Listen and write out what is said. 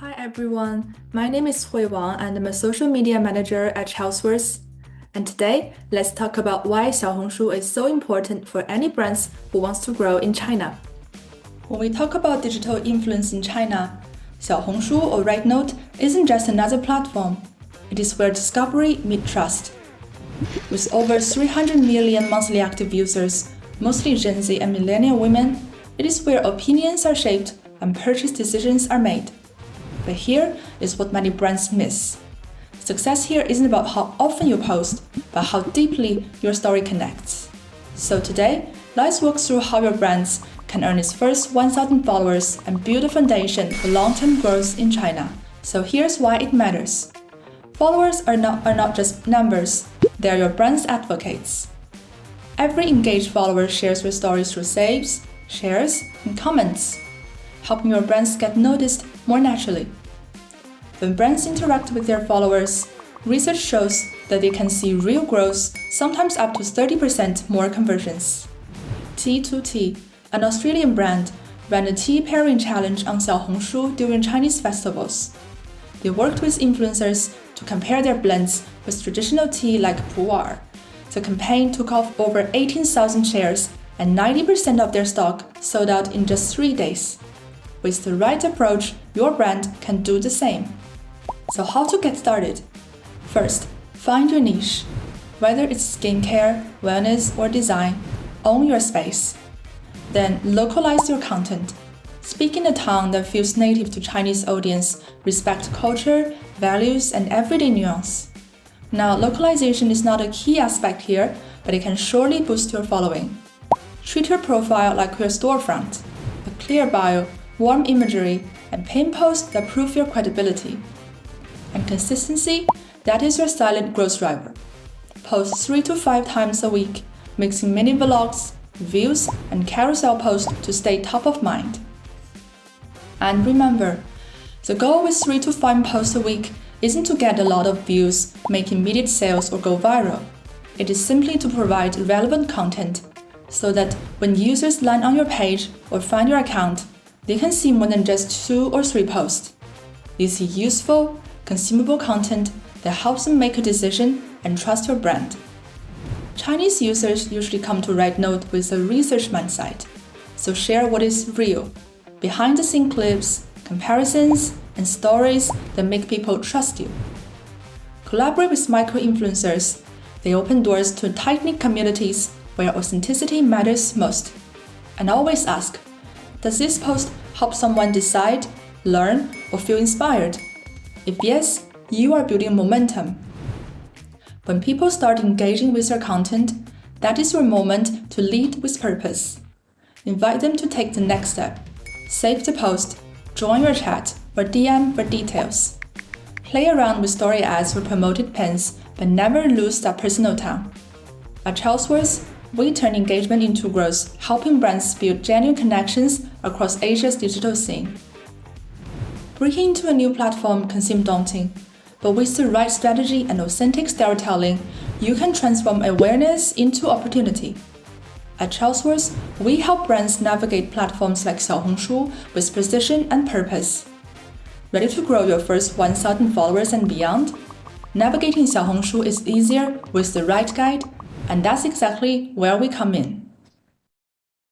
Hi everyone, my name is Hui Wang and I'm a social media manager at Charlesworth. And today, let's talk about why Xiaohongshu is so important for any brands who wants to grow in China. When we talk about digital influence in China, Xiaohongshu or RedNote isn't just another platform. It is where discovery meets trust. With over 300 million monthly active users, mostly Gen Z and millennial women, it is where opinions are shaped and purchase decisions are made. But here is what many brands miss. Success here isn't about how often you post, but how deeply your story connects. So today, let's walk through how your brands can earn its first 1,000 followers and build a foundation for long-term growth in China. So here's why it matters. Followers are not just numbers, they are your brand's advocates. Every engaged follower shares your story through saves, shares, and comments, helping your brands get noticed more naturally. When brands interact with their followers, research shows that they can see real growth, sometimes up to 30% more conversions. T2T, an Australian brand, ran a tea pairing challenge on Xiaohongshu during Chinese festivals. They worked with influencers to compare their blends with traditional tea like pu'er. The campaign took off over 18,000 shares and 90% of their stock sold out in just 3 days. With the right approach, your brand can do the same. So how to get started? First, find your niche. Whether it's skincare, wellness, or design, own your space. Then localize your content. Speak in a tongue that feels native to Chinese audience, respect culture, values, and everyday nuance. Now, localization is not a key aspect here, but it can surely boost your following. Treat your profile like your storefront. A clear bio, warm imagery, and pin posts that prove your credibility. And consistency, that is your silent growth driver. Post 3 to 5 times a week, mixing mini vlogs, reviews, and carousel posts to stay top of mind. And remember, the goal with 3 to 5 posts a week isn't to get a lot of views, make immediate sales, or go viral. It is simply to provide relevant content so that when users land on your page or find your account, they can see more than just 2 or 3 posts. They see useful, consumable content that helps them make a decision and trust your brand. Chinese users usually come to RedNote with a research mindset, so share what is real, behind-the-scenes clips, comparisons, and stories that make people trust you. Collaborate with micro-influencers. They open doors to tight-knit communities where authenticity matters most. And always ask, does this post help someone decide, learn, or feel inspired? If yes, you are building momentum. When people start engaging with your content, that is your moment to lead with purpose. Invite them to take the next step. Save the post, join your chat, or DM for details. Play around with story ads or promoted pins, but never lose that personal tone. At Charlesworth, we turn engagement into growth, helping brands build genuine connections across Asia's digital scene. Breaking into a new platform can seem daunting, but with the right strategy and authentic storytelling, you can transform awareness into opportunity. At Charlesworth, we help brands navigate platforms like Xiaohongshu with precision and purpose. Ready to grow your first 1,000 followers and beyond? Navigating Xiaohongshu is easier with the right guide, and that's exactly where we come in.